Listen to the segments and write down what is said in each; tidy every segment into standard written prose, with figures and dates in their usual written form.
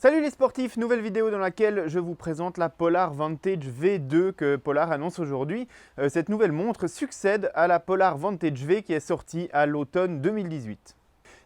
Salut les sportifs, nouvelle vidéo dans laquelle je vous présente la Polar Vantage V2 que Polar annonce aujourd'hui. Cette nouvelle montre succède à la Polar Vantage V qui est sortie à l'automne 2018.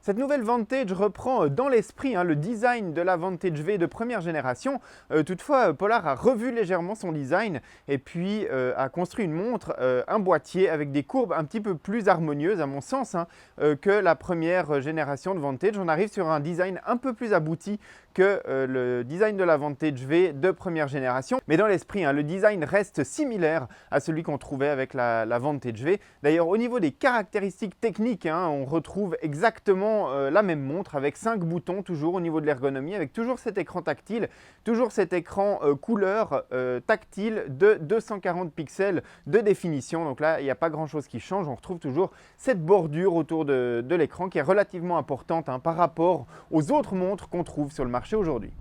Cette nouvelle Vantage reprend dans l'esprit le design de la Vantage V de première génération. Toutefois, Polar a revu légèrement son design et puis a construit une montre, un boîtier avec des courbes un petit peu plus harmonieuses à mon sens que la première génération de Vantage. On arrive sur un design un peu plus abouti que le design de la Vantage V de première génération. Mais dans l'esprit, le design reste similaire à celui qu'on trouvait avec la Vantage V. D'ailleurs, au niveau des caractéristiques techniques, on retrouve exactement la même montre avec 5 boutons toujours au niveau de l'ergonomie, avec toujours cet écran tactile, toujours cet écran couleur tactile de 240 pixels de définition. Donc là, il n'y a pas grand chose qui change. On retrouve toujours cette bordure autour de l'écran qui est relativement importante par rapport aux autres montres qu'on trouve sur le marché aujourd'hui.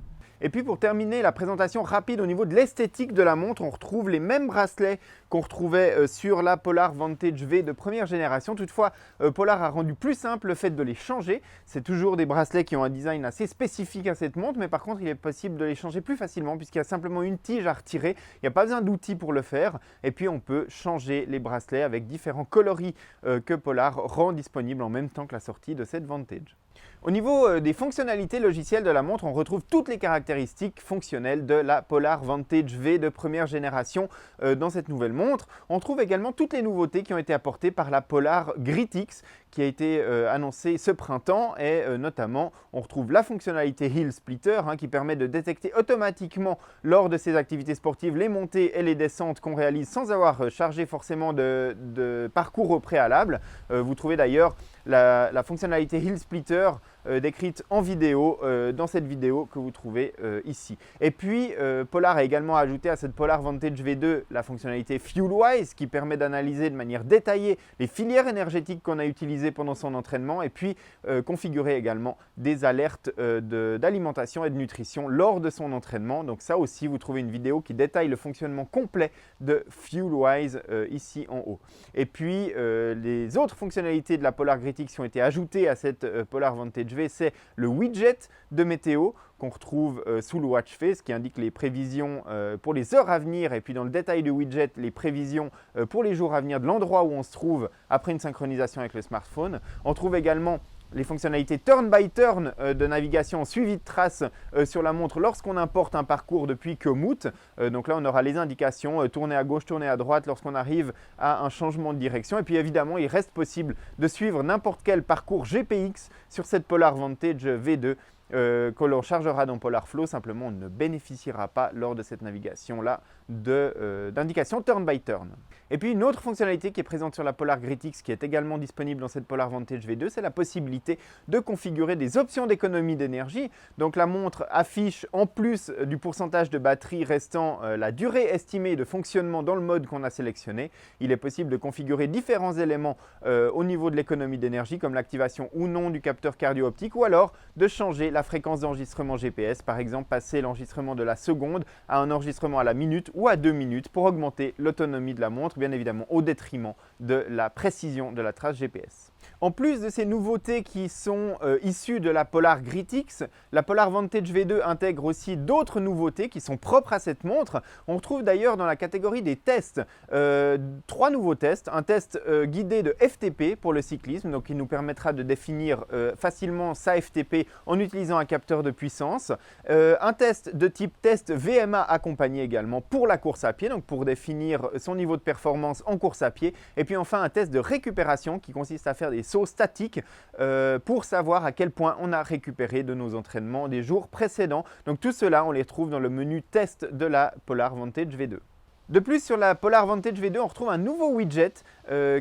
Et puis pour terminer la présentation rapide au niveau de l'esthétique de la montre, on retrouve les mêmes bracelets qu'on retrouvait sur la Polar Vantage V de première génération. Toutefois, Polar a rendu plus simple le fait de les changer. C'est toujours des bracelets qui ont un design assez spécifique à cette montre, mais par contre, il est possible de les changer plus facilement puisqu'il y a simplement une tige à retirer. Il n'y a pas besoin d'outils pour le faire. Et puis, on peut changer les bracelets avec différents coloris que Polar rend disponibles en même temps que la sortie de cette Vantage. Au niveau des fonctionnalités logicielles de la montre, on retrouve toutes les caractéristiques fonctionnelles de la Polar Vantage V de première génération dans cette nouvelle montre. On trouve également toutes les nouveautés qui ont été apportées par la Polar Gritix qui a été annoncée ce printemps et notamment on retrouve la fonctionnalité Hill Splitter qui permet de détecter automatiquement lors de ces activités sportives les montées et les descentes qu'on réalise sans avoir chargé forcément de parcours au préalable. Vous trouvez d'ailleurs la fonctionnalité Hill Splitter décrite en vidéo dans cette vidéo que vous trouvez ici. Et puis Polar a également ajouté à cette Polar Vantage V2 la fonctionnalité FuelWise qui permet d'analyser de manière détaillée les filières énergétiques qu'on a utilisées pendant son entraînement et puis configurer également des alertes d'alimentation et de nutrition lors de son entraînement. Donc ça aussi, vous trouvez une vidéo qui détaille le fonctionnement complet de FuelWise ici en haut. Et puis les autres fonctionnalités de la Polar Gritix qui ont été ajoutées à cette Polar Vantage V, c'est le widget de météo qu'on retrouve sous le watch face qui indique les prévisions pour les heures à venir et puis dans le détail du widget, les prévisions pour les jours à venir de l'endroit où on se trouve après une synchronisation avec le smartphone. On trouve également les fonctionnalités turn by turn de navigation en suivi de traces sur la montre lorsqu'on importe un parcours depuis Komoot. Donc là, on aura les indications tourner à gauche, tourner à droite lorsqu'on arrive à un changement de direction. Et puis évidemment, il reste possible de suivre n'importe quel parcours GPX sur cette Polar Vantage V2 que l'on chargera dans Polar Flow. Simplement, on ne bénéficiera pas lors de cette navigation-là d'indication turn by turn. Et puis une autre fonctionnalité qui est présente sur la Polar Gritix qui est également disponible dans cette Polar Vantage V2, c'est la possibilité de configurer des options d'économie d'énergie. Donc la montre affiche en plus du pourcentage de batterie restant la durée estimée de fonctionnement dans le mode qu'on a sélectionné. Il est possible de configurer différents éléments au niveau de l'économie d'énergie comme l'activation ou non du capteur cardio-optique ou alors de changer la fréquence d'enregistrement GPS, par exemple passer l'enregistrement de la seconde à un enregistrement à la minute ou à 2 minutes pour augmenter l'autonomie de la montre, bien évidemment au détriment de la précision de la trace GPS. En plus de ces nouveautés qui sont issues de la Polar Gritix, la Polar Vantage V2 intègre aussi d'autres nouveautés qui sont propres à cette montre. On retrouve d'ailleurs dans la catégorie des tests 3 nouveaux tests. Un test guidé de FTP pour le cyclisme, donc qui nous permettra de définir facilement sa FTP en utilisant un capteur de puissance. Un test de type test VMA accompagné également pour la course à pied, donc pour définir son niveau de performance en course à pied. Et puis enfin un test de récupération qui consiste à faire des sauts statiques pour savoir à quel point on a récupéré de nos entraînements des jours précédents. Donc tout cela, on les trouve dans le menu test de la Polar Vantage V2. De plus, sur la Polar Vantage V2, on retrouve un nouveau widget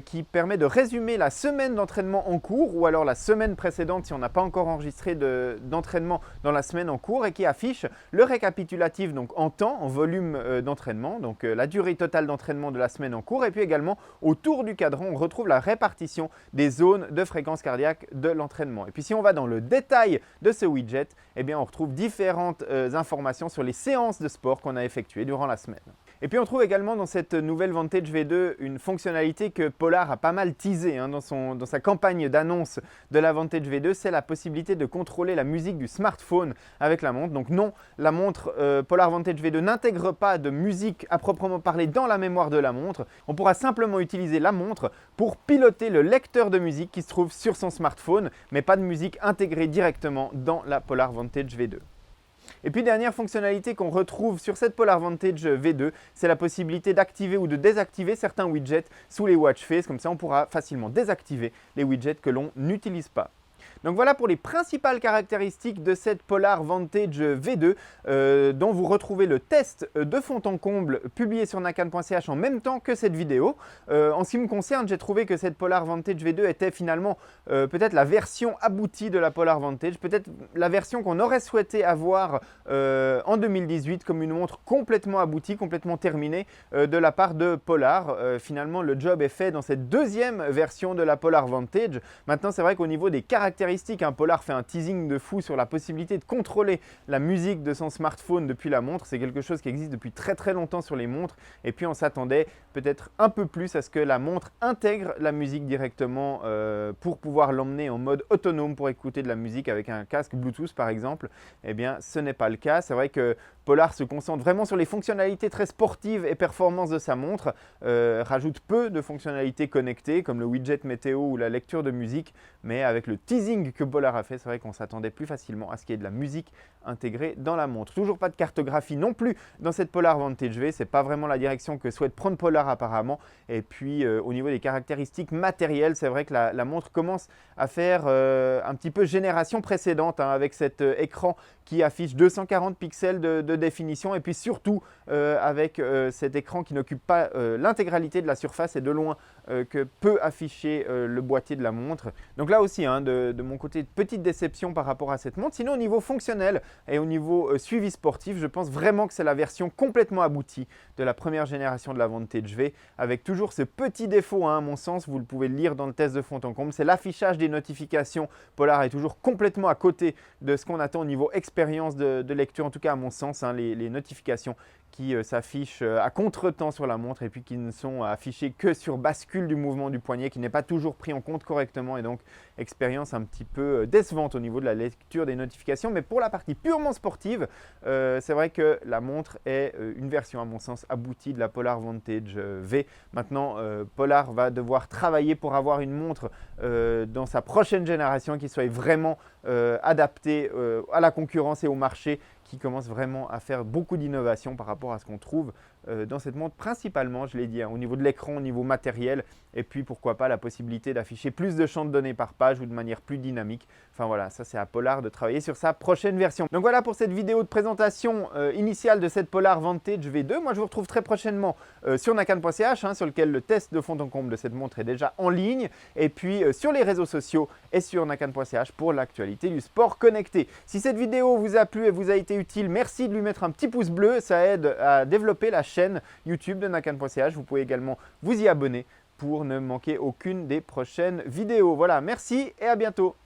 qui permet de résumer la semaine d'entraînement en cours ou alors la semaine précédente si on n'a pas encore enregistré d'entraînement dans la semaine en cours et qui affiche le récapitulatif donc en temps, en volume d'entraînement, donc la durée totale d'entraînement de la semaine en cours et puis également autour du cadran, on retrouve la répartition des zones de fréquence cardiaque de l'entraînement. Et puis si on va dans le détail de ce widget, eh bien on retrouve différentes informations sur les séances de sport qu'on a effectuées durant la semaine. Et puis on trouve également dans cette nouvelle Vantage V2 une fonctionnalité que Polar a pas mal teasé dans sa campagne d'annonce de la Vantage V2, c'est la possibilité de contrôler la musique du smartphone avec la montre. Donc non, la montre Polar Vantage V2 n'intègre pas de musique à proprement parler dans la mémoire de la montre. On pourra simplement utiliser la montre pour piloter le lecteur de musique qui se trouve sur son smartphone, mais pas de musique intégrée directement dans la Polar Vantage V2. Et puis dernière fonctionnalité qu'on retrouve sur cette Polar Vantage V2, c'est la possibilité d'activer ou de désactiver certains widgets sous les watch face. Comme ça, on pourra facilement désactiver les widgets que l'on n'utilise pas. Donc voilà pour les principales caractéristiques de cette Polar Vantage V2 dont vous retrouvez le test de fond en comble publié sur nakan.ch en même temps que cette vidéo. En ce qui me concerne, j'ai trouvé que cette Polar Vantage V2 était finalement peut-être la version aboutie de la Polar Vantage, peut-être la version qu'on aurait souhaité avoir en 2018 comme une montre complètement aboutie, complètement terminée de la part de Polar. Finalement, le job est fait dans cette deuxième version de la Polar Vantage. Maintenant, c'est vrai qu'au niveau des caractéristiques, Polar fait un teasing de fou sur la possibilité de contrôler la musique de son smartphone depuis la montre. C'est quelque chose qui existe depuis très très longtemps sur les montres. Et puis on s'attendait peut-être un peu plus à ce que la montre intègre la musique directement pour pouvoir l'emmener en mode autonome pour écouter de la musique avec un casque Bluetooth par exemple. Eh bien, ce n'est pas le cas. C'est vrai que Polar se concentre vraiment sur les fonctionnalités très sportives et performances de sa montre, rajoute peu de fonctionnalités connectées comme le widget météo ou la lecture de musique, mais avec le teasing que Polar a fait, c'est vrai qu'on s'attendait plus facilement à ce qu'il y ait de la musique intégrée dans la montre. Toujours pas de cartographie non plus dans cette Polar Vantage V, c'est pas vraiment la direction que souhaite prendre Polar apparemment. Et puis au niveau des caractéristiques matérielles, c'est vrai que la montre commence à faire un petit peu génération précédente avec cet écran qui affiche 240 pixels de définition et puis surtout avec cet écran qui n'occupe pas l'intégralité de la surface et de loin que peut afficher le boîtier de la montre. Donc là aussi, de mon côté, petite déception par rapport à cette montre. Sinon, au niveau fonctionnel et au niveau suivi sportif, je pense vraiment que c'est la version complètement aboutie de la première génération de la Vantage V, avec toujours ce petit défaut, à mon sens, vous le pouvez le lire dans le test de fond en comble, c'est l'affichage des notifications. Polar est toujours complètement à côté de ce qu'on attend au niveau expérience de lecture, en tout cas à mon sens, les notifications qui s'affichent à contre-temps sur la montre et puis qui ne sont affichées que sur bascule du mouvement du poignet, qui n'est pas toujours pris en compte correctement et donc expérience un petit peu décevante au niveau de la lecture des notifications. Mais pour la partie purement sportive, c'est vrai que la montre est une version à mon sens aboutie de la Polar Vantage V. Maintenant, Polar va devoir travailler pour avoir une montre dans sa prochaine génération qui soit vraiment adaptée à la concurrence et au marché, qui commence vraiment à faire beaucoup d'innovations par rapport à ce qu'on trouve dans cette montre, principalement, je l'ai dit, au niveau de l'écran, au niveau matériel, et puis pourquoi pas la possibilité d'afficher plus de champs de données par page ou de manière plus dynamique. Enfin voilà, ça c'est à Polar de travailler sur sa prochaine version. Donc voilà pour cette vidéo de présentation initiale de cette Polar Vantage V2. Moi je vous retrouve très prochainement sur nakan.ch, sur lequel le test de fond en comble de cette montre est déjà en ligne, et puis sur les réseaux sociaux et sur nakan.ch pour l'actualité du sport connecté. Si cette vidéo vous a plu et vous a été utile, merci de lui mettre un petit pouce bleu, ça aide à développer la chaîne YouTube de nakan.ch. Vous pouvez également vous y abonner pour ne manquer aucune des prochaines vidéos. Voilà, merci et à bientôt.